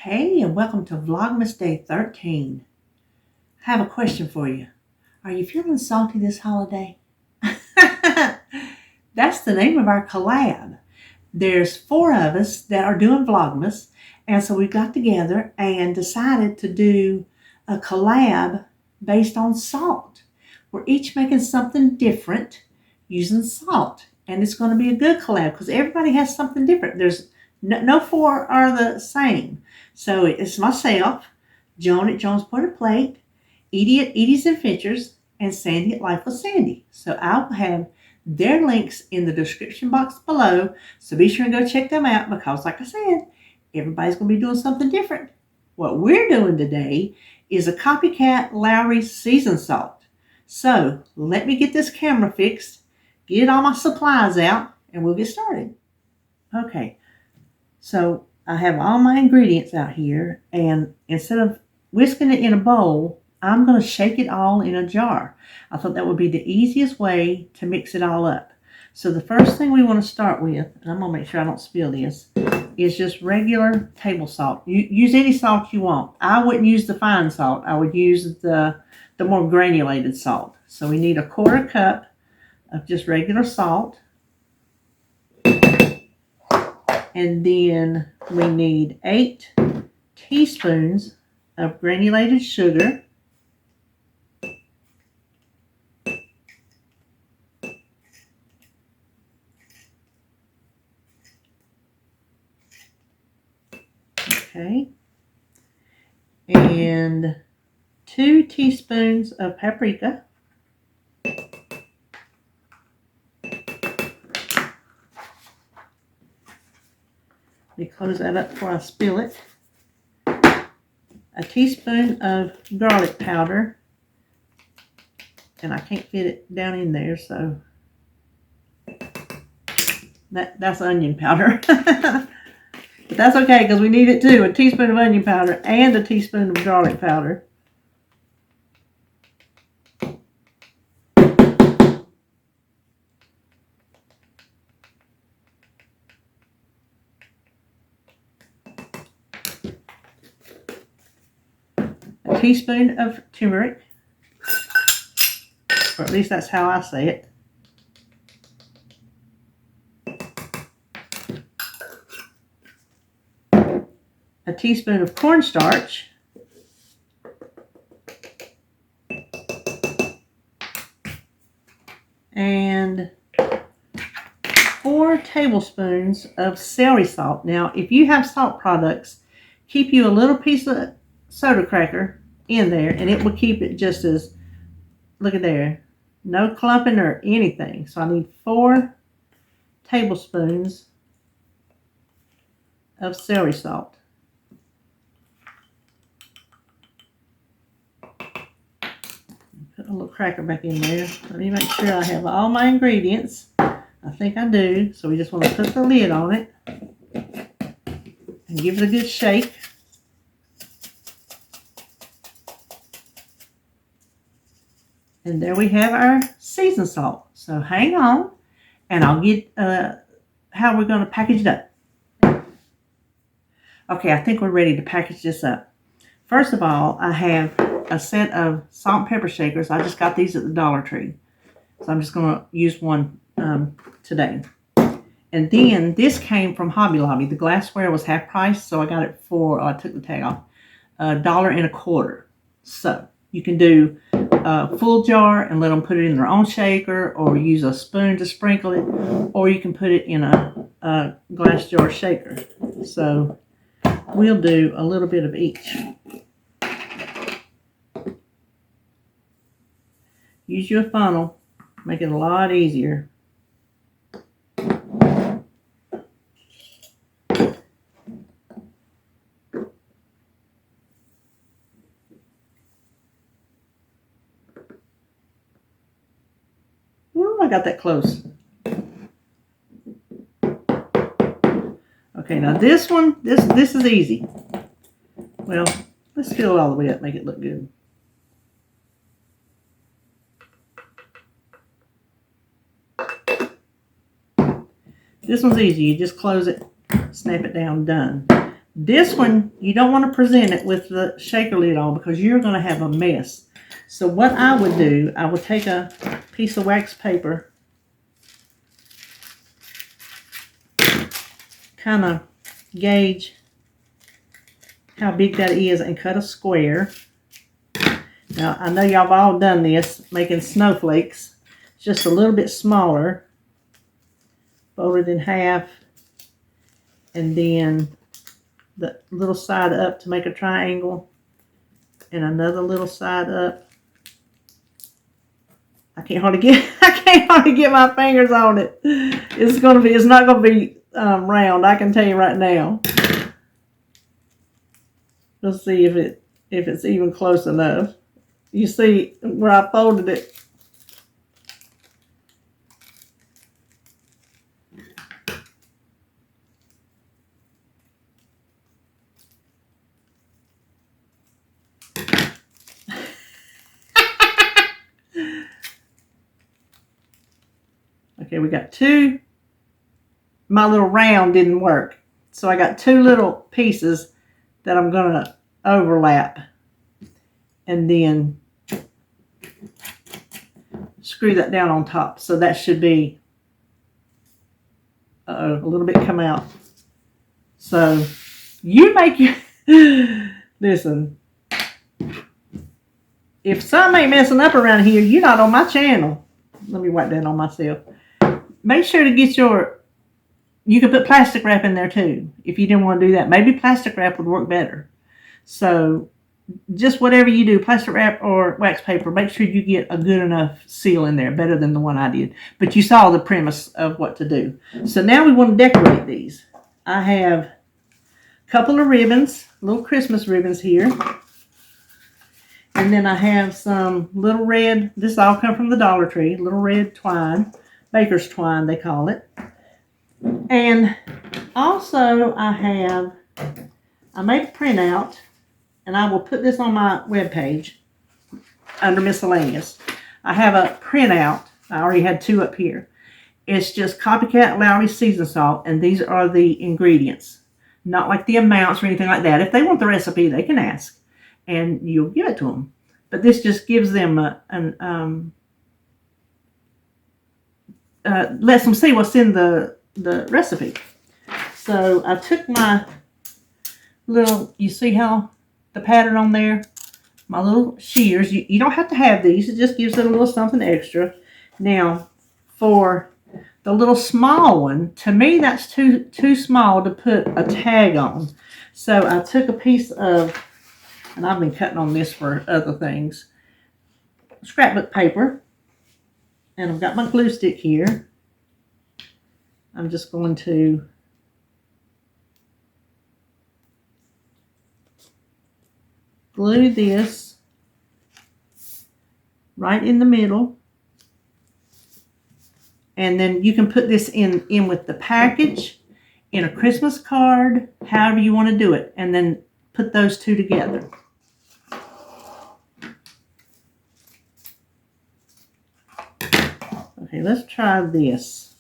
Hey, and welcome to Vlogmas Day 13. I have a question for you. Are you feeling salty this holiday? That's the name of our collab. There's 4 of us that are doing Vlogmas, and so we got together and decided to do a collab based on salt. We're each making something different using salt, and it's going to be a good collab because everybody has something different. There's no 4 are the same. So it's myself, Joan at Joan's Porter Plate, Edie at Edie's Adventures, and Sandy at Life with Sandy. So I'll have their links in the description box below. So be sure and go check them out because, like I said, everybody's going to be doing something different. What we're doing today is a Copycat Lawry seasoned salt. So let me get this camera fixed, get all my supplies out, and we'll get started. Okay, so I have all my ingredients out here, and instead of whisking it in a bowl, I'm going to shake it all in a jar. I thought that would be the easiest way to mix it all up. So the first thing we want to start with, and I'm going to make sure I don't spill this, is just regular table salt. You use any salt you want. I wouldn't use the fine salt. I would use the more granulated salt. So we need a 1/4 cup of just regular salt. And then we need 8 teaspoons of granulated sugar. Okay. And 2 teaspoons of paprika. Let me close that up before I spill it. A teaspoon of garlic powder. And I can't fit it down in there, so that's onion powder. But that's okay because we need it too. A teaspoon of onion powder and a teaspoon of garlic powder. A teaspoon of turmeric, or at least that's how I say it. A teaspoon of cornstarch. And 4 tablespoons of celery salt. Now, if you have salt products, keep you a little piece of soda cracker in there, and it will keep it just as, look at there, no clumping or anything. So I need 4 tablespoons of celery salt. Put a little cracker back in there. Let me make sure I have all my ingredients. I think I do. So we just want to put the lid on it and give it a good shake. And there we have our seasoned salt. So hang on, and I'll get how we're going to package it up. Okay, I think we're ready to package this up. First of all, I have a set of salt and pepper shakers. I just got these at the Dollar Tree. So I'm just going to use one today. And then this came from Hobby Lobby. The glassware was half price, so I got it for, I took the tag off, $1.25. So you can do a full jar and let them put it in their own shaker, or use a spoon to sprinkle it, or you can put it in a glass jar shaker. So we'll do a little bit of each. Use your funnel, make it a lot easier. Ooh, I got that close. Okay, now this one, this is easy. Well, let's fill it all the way up, make it look good. This one's easy. You just close it, snap it down, done. This one, you don't want to present it with the shaker lid on because you're going to have a mess. So what I would do, I would take a piece of wax paper, kind of gauge how big that is, and cut a square. Now, I know y'all have all done this, making snowflakes. It's just a little bit smaller. Fold it in half, and then the little side up to make a triangle, and another little side up. I can't hardly get my fingers on it. It's not gonna be round. I can tell you right now. Let's see if it's even close enough. You see where I folded it? Okay, we got two. My little round didn't work. So I got two little pieces that I'm going to overlap. And then screw that down on top. So that should be a little bit come out. So you make your... Listen. If something ain't messing up around here, you're not on my channel. Let me wipe that on myself. Make sure to get your... You could put plastic wrap in there too, if you didn't want to do that. Maybe plastic wrap would work better. So just whatever you do, plastic wrap or wax paper, make sure you get a good enough seal in there, better than the one I did. But you saw the premise of what to do. So now we want to decorate these. I have a couple of ribbons, little Christmas ribbons here. And then I have some little red, this all come from the Dollar Tree, little red twine, baker's twine they call it. And also I made a printout, and I will put this on my webpage under miscellaneous. I have a printout. I already had two up here. It's just Copycat, Lawry, seasoned salt, and these are the ingredients. Not like the amounts or anything like that. If they want the recipe, they can ask, and you'll give it to them. But this just gives them lets them see what's in the recipe. So I took my little, you see how the pattern on there? My little shears. You don't have to have these. It just gives it a little something extra. Now, for the little small one, to me that's too small to put a tag on. So I took a piece of, and I've been cutting on this for other things, scrapbook paper. And I've got my glue stick here. I'm just going to glue this right in the middle. And then you can put this in with the package, in a Christmas card, however you want to do it. And then put those two together. Okay, let's try this.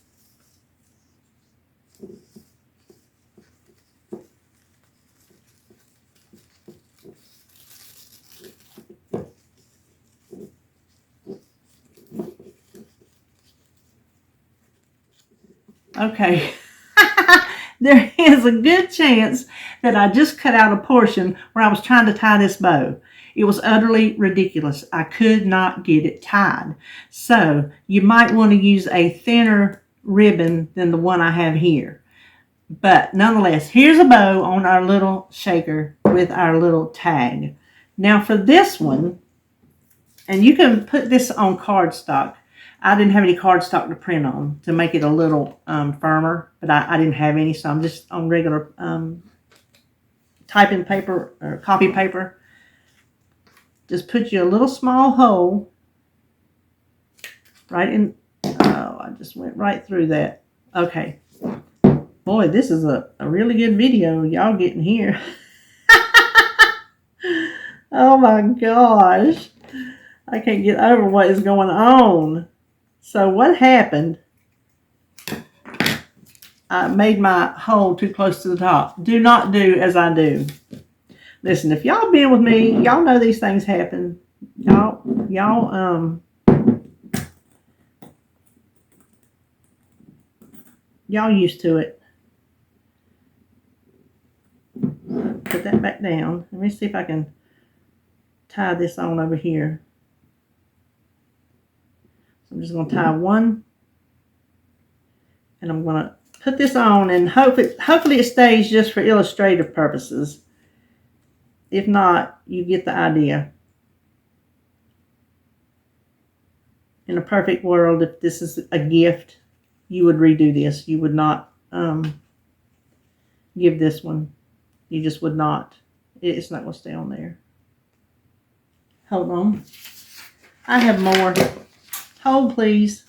Okay, there is a good chance that I just cut out a portion where I was trying to tie this bow. It was utterly ridiculous. I could not get it tied. So you might want to use a thinner ribbon than the one I have here. But nonetheless, here's a bow on our little shaker with our little tag. Now for this one, and you can put this on cardstock. I didn't have any cardstock to print on to make it a little firmer, but I didn't have any, so I'm just on regular typing paper or copy paper. Just put you a little small hole right in. Oh, I just went right through that. Okay. Boy, this is a really good video y'all getting here. Oh my gosh. I can't get over what is going on. So what happened I made my hole too close to the top. Do not do as I do. Listen, if y'all been with me, y'all know these things happen. Y'all used to it. Put that back down. Let me see if I can tie this on over here. So I'm just going to tie one, and I'm going to put this on, and hopefully it stays just for illustrative purposes. If not, you get the idea. In a perfect world, if this is a gift, you would redo this. You would not give this one. You just would not. It's not going to stay on there. Hold on. I have more. Hold, please.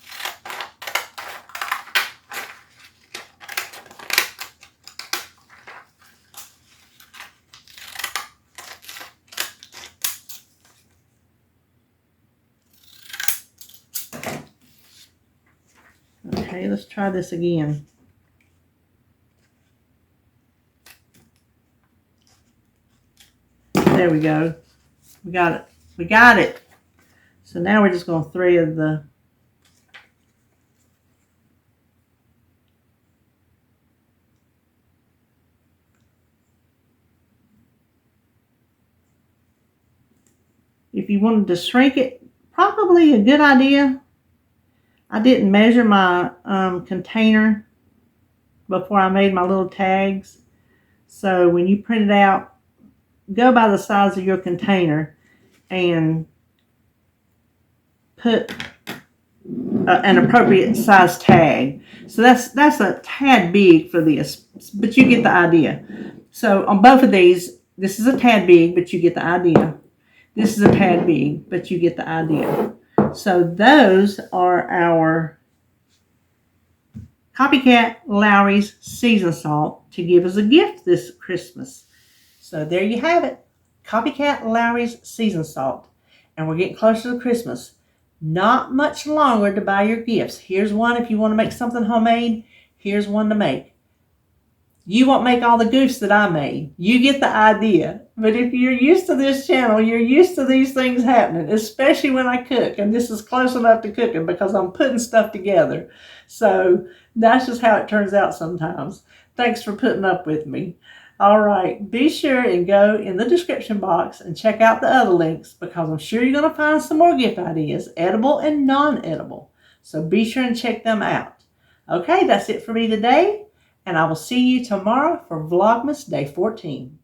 Okay, let's try this again. There we go. We got it. We got it. So now we're just going to thread the if you wanted to shrink it, probably a good idea. I didn't measure my container before I made my little tags. So when you print it out, go by the size of your container and put an appropriate size tag. So that's a tad big for this, but you get the idea. So on both of these, this is a tad big, but you get the idea. This is a tad big, but you get the idea. So those are our Copycat Lawry's season salt to give as a gift this Christmas. So there you have it. Copycat Lawry's season salt. And we're getting closer to Christmas. Not much longer to buy your gifts. Here's one if you want to make something homemade. Here's one to make. You won't make all the goofs that I made. You get the idea. But if you're used to this channel, you're used to these things happening, especially when I cook. And this is close enough to cooking because I'm putting stuff together. So that's just how it turns out sometimes. Thanks for putting up with me. All right, be sure and go in the description box and check out the other links because I'm sure you're going to find some more gift ideas, edible and non-edible. So be sure and check them out. Okay, that's it for me today, and I will see you tomorrow for Vlogmas Day 14.